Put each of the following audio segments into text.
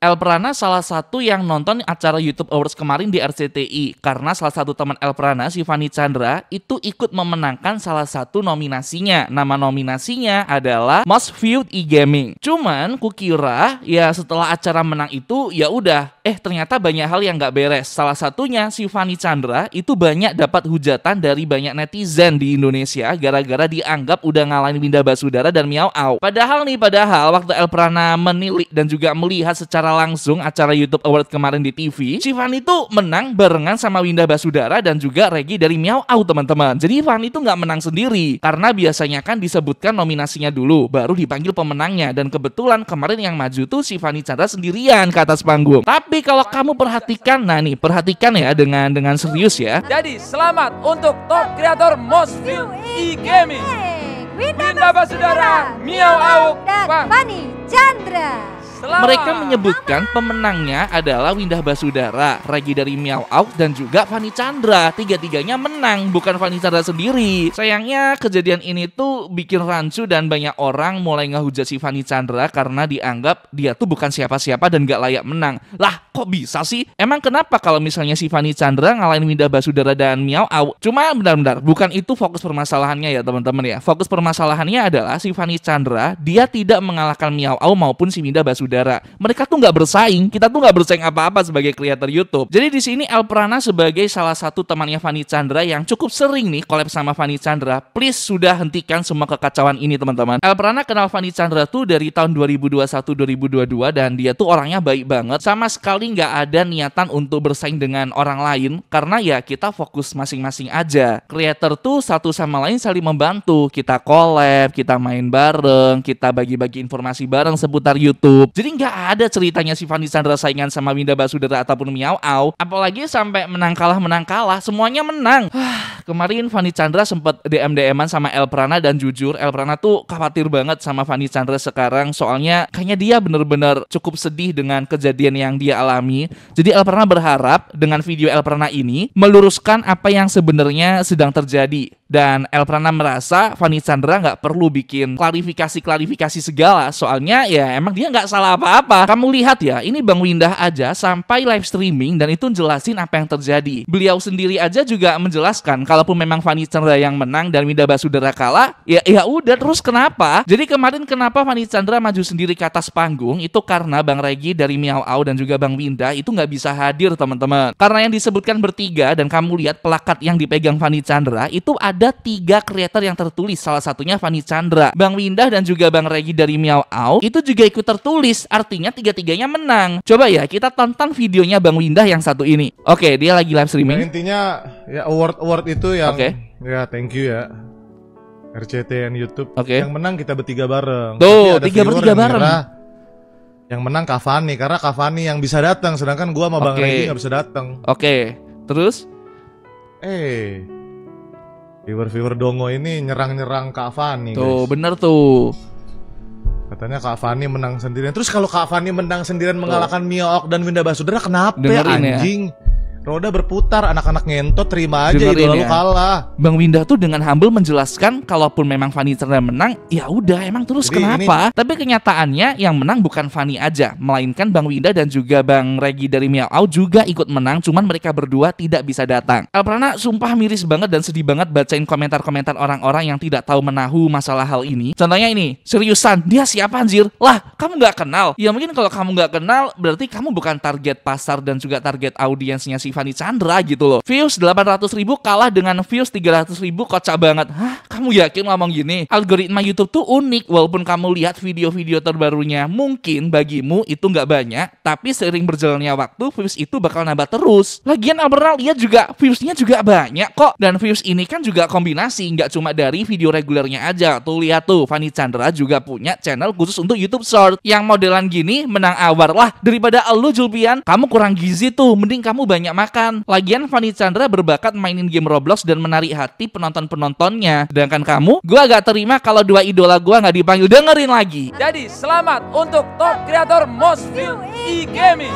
Elprana salah satu yang nonton acara YouTube Awards kemarin di RCTI karena salah satu teman Elprana, si Fanny Chandra, itu ikut memenangkan salah satu nominasinya. Nama nominasinya adalah Most Viewed e-Gaming. Cuman kukira ya setelah acara menang itu ya udah, ternyata banyak hal yang nggak beres. Salah satunya si Fanny Chandra itu banyak dapat hujatan dari banyak netizen di Indonesia gara-gara dianggap udah ngalahin Winda Basudara dan Miao Au. Padahal waktu Elprana menilik dan juga melihat secara langsung acara YouTube Award kemarin di TV, si Fanny itu menang barengan sama Winda Basudara dan juga Regi dari Miao Au, teman-teman. Jadi Fanny itu nggak menang sendiri karena biasanya kan disebutkan nominasinya dulu baru dipanggil pemenangnya, dan kebetulan kemarin yang maju tuh si Fanny Chandra sendirian ke atas panggung. Tapi kalau kamu perhatikan, perhatikan ya dengan serius ya. Jadi selamat untuk top kreator Most Viewed e-Gaming, Winda Basudara, Miao Au, dan Fanny Chandra. Mereka menyebutkan pemenangnya adalah Winda Basudara, Regi dari Miao Au, dan juga Fanny Chandra. Tiga-tiganya menang, bukan Fanny Chandra sendiri. Sayangnya kejadian ini tuh bikin rancu dan banyak orang mulai ngehujat si Fanny Chandra karena dianggap dia tuh bukan siapa-siapa dan gak layak menang. Lah, kok bisa sih? Emang kenapa kalau misalnya si Fanny Chandra ngalahin Winda Basudara dan Miao Au? Cuma bentar-bentar, bukan itu fokus permasalahannya ya teman-teman ya. Fokus permasalahannya adalah si Fanny Chandra, dia tidak mengalahkan Miao Au maupun si Winda Basudara. Mereka tuh nggak bersaing, kita tuh nggak bersaing apa-apa sebagai kreator YouTube. Jadi di sini Elprana sebagai salah satu temannya Fanny Chandra yang cukup sering nih collab sama Fanny Chandra, please sudah hentikan semua kekacauan ini teman-teman. Elprana kenal Fanny Chandra tuh dari tahun 2021-2022 dan dia tuh orangnya baik banget, sama sekali nggak ada niatan untuk bersaing dengan orang lain karena ya kita fokus masing-masing aja. Kreator tuh satu sama lain saling membantu, kita collab, kita main bareng, kita bagi-bagi informasi bareng seputar YouTube. Jadi nggak ada ceritanya si Fanny Chandra saingan sama Winda Basudara ataupun Miao Au. Apalagi sampai menang kalah, semuanya menang. Kemarin Fanny Chandra sempat DM-an sama Elprana dan jujur Elprana tuh khawatir banget sama Fanny Chandra sekarang. Soalnya kayaknya dia bener-bener cukup sedih dengan kejadian yang dia alami. Jadi Elprana berharap dengan video Elprana ini meluruskan apa yang sebenarnya sedang terjadi. Dan Elprana merasa Fanny Chandra nggak perlu bikin klarifikasi segala. Soalnya ya emang dia nggak salah apa-apa. Kamu lihat ya, ini Bang Windah aja sampai live streaming dan itu jelasin apa yang terjadi. Beliau sendiri aja juga menjelaskan kalaupun memang Fanny Chandra yang menang dan Winda Basudara kalah, ya udah, terus kenapa? Jadi kemarin kenapa Fanny Chandra maju sendiri ke atas panggung itu karena Bang Regi dari Miao Au dan juga Bang Windah itu nggak bisa hadir teman-teman. Karena yang disebutkan bertiga dan kamu lihat plakat yang dipegang Fanny Chandra itu ada 3 kreator yang tertulis, salah satunya Fanny Chandra. Bang Windah dan juga Bang Regi dari Miao Au itu juga ikut tertulis, artinya tiga-tiganya menang. Coba ya kita tonton videonya Bang Windah yang satu ini. Oke, dia lagi live streaming. Nah, intinya ya award itu yang ya thank you ya RCTI YouTube. Yang menang kita bertiga bareng. Tuh, 3 bertiga bareng. Yang menang Kak Fanny karena Kak Fanny yang bisa datang, sedangkan gua sama Bang Regi nggak bisa datang. Terus? Viewer Dongo ini nyerang Kak Fanny. Tuh, bener tuh. Katanya Kak Fanny menang sendirian. Terus kalau Kak Fanny menang sendirian mengalahkan Miao Au dan Winda Basudara, kenapa anjing? Roda berputar, anak-anak ngentot terima aja itu lalu kalah. Bang Windah tuh dengan humble menjelaskan kalaupun memang Fanny Chandra menang, ya udah emang terus jadi kenapa? Tapi kenyataannya yang menang bukan Fanny aja, melainkan Bang Windah dan juga Bang Regi dari Miao Au juga ikut menang, cuman mereka berdua tidak bisa datang. Elprana sumpah miris banget dan sedih banget bacain komentar-komentar orang-orang yang tidak tahu menahu masalah hal ini. Contohnya ini, seriusan, dia siapa anjir? Lah, kamu nggak kenal? Ya mungkin kalau kamu nggak kenal, berarti kamu bukan target pasar dan juga target audiensnya si Fanny Chandra gitu loh. Views 800.000 kalah dengan views 300.000, kocak banget. Hah? Kamu yakin ngomong gini? Algoritma YouTube tuh unik. Walaupun kamu lihat video-video terbarunya mungkin bagimu itu nggak banyak, tapi seiring berjalannya waktu views itu bakal nambah terus. Lagian Elprana lihat juga viewsnya juga banyak kok. Dan views ini kan juga kombinasi, nggak cuma dari video regulernya aja. Tuh lihat tuh, Fanny Chandra juga punya channel khusus untuk YouTube Short. Yang modelan gini menang awar lah daripada elu Julpian. Kamu kurang gizi tuh, mending kamu banyak makan. Lagian Fanny Chandra berbakat mainin game Roblox dan menarik hati penonton-penontonnya. Sedangkan kamu, gua agak terima kalau 2 idola gua nggak dipanggil. Dengerin lagi. Jadi selamat untuk top kreator Most Viewed e-Gaming,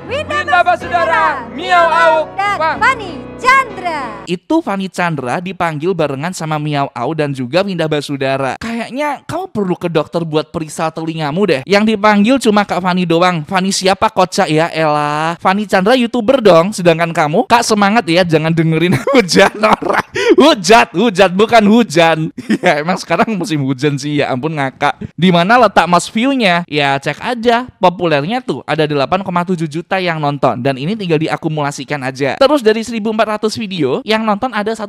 Winda Basudara, Miao Au, dan Fanny Chandra. Itu Fanny Chandra dipanggil barengan sama Miao Au dan juga Windah Basudara. Kayaknya kamu perlu ke dokter buat periksa telingamu deh. Yang dipanggil cuma Kak Fanny doang. Fanny siapa kocak ya elah. Fanny Chandra YouTuber dong. Sedangkan kamu, Kak semangat ya, jangan dengerin hujan orang. Hujat bukan hujan. Ya emang sekarang musim hujan sih, ya ampun ngakak. Di mana letak mas view-nya? Ya cek aja. Populernya tuh ada 8,7 juta yang nonton dan ini tinggal diakumulasikan aja. Terus dari 1.400 video yang nonton ada 1,5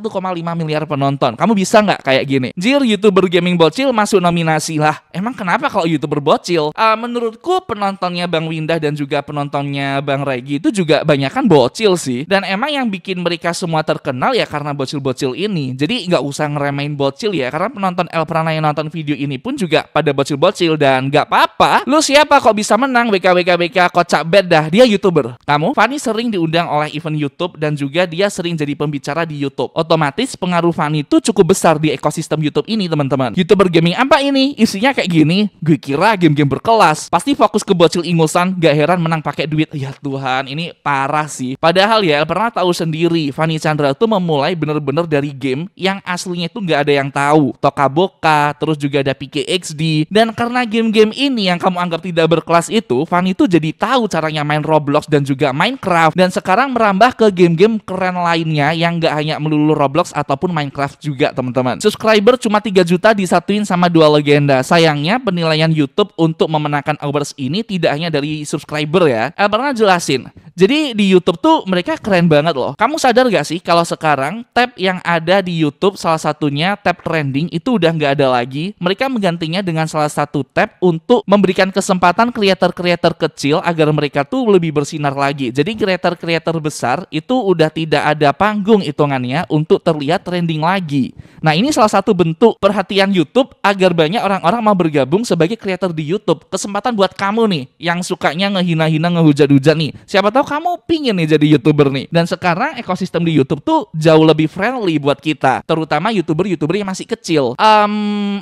miliar penonton. Kamu bisa nggak kayak gini? Jir, YouTuber gaming bocil masuk nominasi lah. Emang kenapa kalau YouTuber bocil? Menurutku penontonnya Bang Windah dan juga penontonnya Bang Regi itu juga banyakan bocil sih. Dan emang yang bikin mereka semua terkenal ya karena bocil-bocil ini. Jadi nggak usah ngeremain bocil ya, karena penonton El Prana yang nonton video ini pun juga pada bocil-bocil dan nggak apa-apa. Lu siapa kok bisa menang? BK kocak bed dah. Dia YouTuber. Kamu? Fanny sering diundang oleh event YouTube dan juga dia sering jadi pembicara di YouTube. Otomatis pengaruh Fanny itu cukup besar di ekosistem YouTube ini, teman-teman. YouTuber gaming apa ini? Isinya kayak gini. Gue kira game-game berkelas. Pasti fokus ke bocil ingusan, gak heran menang pakai duit. Ya Tuhan, ini parah sih. Padahal ya, pernah tahu sendiri, Fanny Chandra tuh memulai bener-bener dari game yang aslinya itu gak ada yang tahu. Toka Boka, terus juga ada PKXD. Dan karena game-game ini yang kamu anggap tidak berkelas itu, Fanny tuh jadi tahu caranya main Roblox dan juga Minecraft. Dan sekarang merambah ke game-game keren lainnya yang gak hanya melulu Roblox ataupun Minecraft juga, teman-teman. Subscriber cuma 3 juta disatuin sama dua legenda. Sayangnya penilaian YouTube untuk memenangkan awards ini tidak hanya dari subscriber ya. Pernah jelasin. Jadi di YouTube tuh mereka keren banget loh. Kamu sadar gak sih kalau sekarang tab yang ada di YouTube, salah satunya tab trending itu udah gak ada lagi. Mereka menggantinya dengan salah satu tab untuk memberikan kesempatan kreator-kreator kecil agar mereka tuh lebih bersinar lagi. Jadi kreator-kreator besar itu udah tidak ada panggung hitungannya untuk terlihat trending lagi. Nah ini salah satu bentuk perhatian YouTube agar banyak orang-orang mau bergabung sebagai kreator di YouTube. Kesempatan buat kamu nih yang sukanya ngehina-hina, ngehujat-hujat nih. Siapa tahu kamu pingin nih jadi YouTuber nih. Dan sekarang ekosistem di YouTube tuh jauh lebih friendly buat kita, terutama YouTuber-YouTuber yang masih kecil.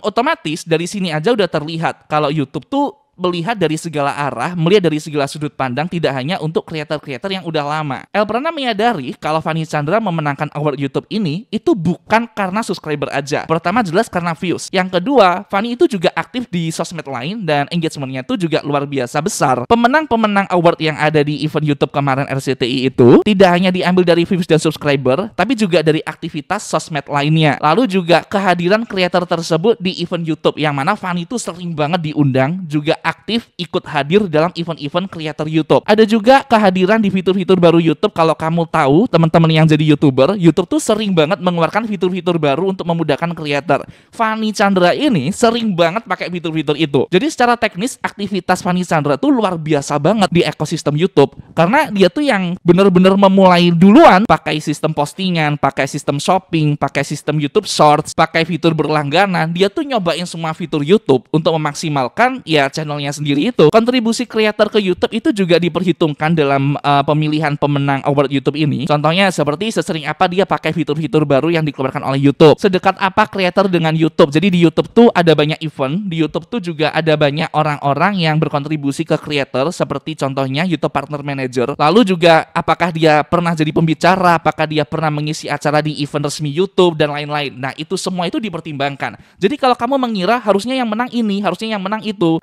Otomatis dari sini aja udah terlihat kalau YouTube tuh melihat dari segala arah, melihat dari segala sudut pandang, tidak hanya untuk kreator-kreator yang udah lama. El pernah menyadari kalau Fanny Chandra memenangkan award YouTube ini itu bukan karena subscriber aja. Pertama jelas karena views. Yang kedua, Fanny itu juga aktif di sosmed lain dan engagementnya itu juga luar biasa besar. Pemenang-pemenang award yang ada di event YouTube kemarin RCTI itu tidak hanya diambil dari views dan subscriber, tapi juga dari aktivitas sosmed lainnya. Lalu juga kehadiran kreator tersebut di event YouTube yang mana Fanny itu sering banget diundang, juga aktif ikut hadir dalam event-event kreator YouTube. Ada juga kehadiran di fitur-fitur baru YouTube. Kalau kamu tahu, teman-teman yang jadi YouTuber, YouTube tuh sering banget mengeluarkan fitur-fitur baru untuk memudahkan kreator. Fanny Chandra ini sering banget pakai fitur-fitur itu. Jadi secara teknis, aktivitas Fanny Chandra tuh luar biasa banget di ekosistem YouTube. Karena dia tuh yang bener-bener memulai duluan pakai sistem postingan, pakai sistem shopping, pakai sistem YouTube Shorts, pakai fitur berlangganan. Dia tuh nyobain semua fitur YouTube untuk memaksimalkan ya channelnya sendiri itu. Kontribusi kreator ke YouTube itu juga diperhitungkan dalam pemilihan pemenang award YouTube ini. Contohnya seperti sesering apa dia pakai fitur-fitur baru yang dikeluarkan oleh YouTube. Sedekat apa kreator dengan YouTube. Jadi di YouTube tuh ada banyak event, di YouTube tuh juga ada banyak orang-orang yang berkontribusi ke kreator, seperti contohnya YouTube Partner Manager. Lalu juga apakah dia pernah jadi pembicara, apakah dia pernah mengisi acara di event resmi YouTube dan lain-lain. Nah, itu semua itu dipertimbangkan. Jadi kalau kamu mengira harusnya yang menang ini, harusnya yang menang itu,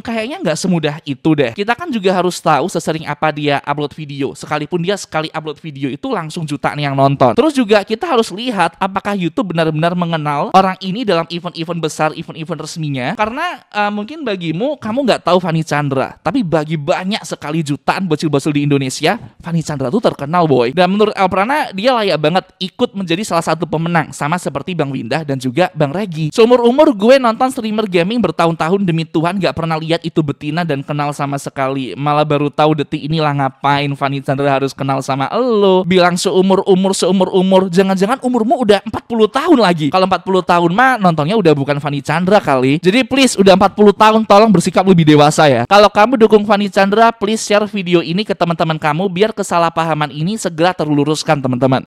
kayaknya nggak semudah itu deh. Kita kan juga harus tahu sesering apa dia upload video. Sekalipun dia sekali upload video itu langsung jutaan yang nonton. Terus juga kita harus lihat apakah YouTube benar-benar mengenal orang ini dalam event-event besar, event-event resminya. Karena mungkin bagimu, kamu nggak tahu Fanny Chandra. Tapi bagi banyak sekali jutaan bocil-bocil di Indonesia, Fanny Chandra tuh terkenal boy. Dan menurut El Prana, dia layak banget ikut menjadi salah satu pemenang. Sama seperti Bang Windah dan juga Bang Regi. Seumur-umur gue nonton streamer gaming bertahun-tahun, demi Tuhan gak pernah lihat itu betina dan kenal sama sekali. Malah baru tahu detik inilah ngapain Fanny Chandra harus kenal sama elo. Bilang seumur umur, jangan-jangan umurmu udah 40 tahun lagi. Kalau 40 tahun mah nontonnya udah bukan Fanny Chandra kali. Jadi please, udah 40 tahun tolong bersikap lebih dewasa ya. Kalau kamu dukung Fanny Chandra, please share video ini ke teman-teman kamu biar kesalahpahaman ini segera terluruskan, teman-teman.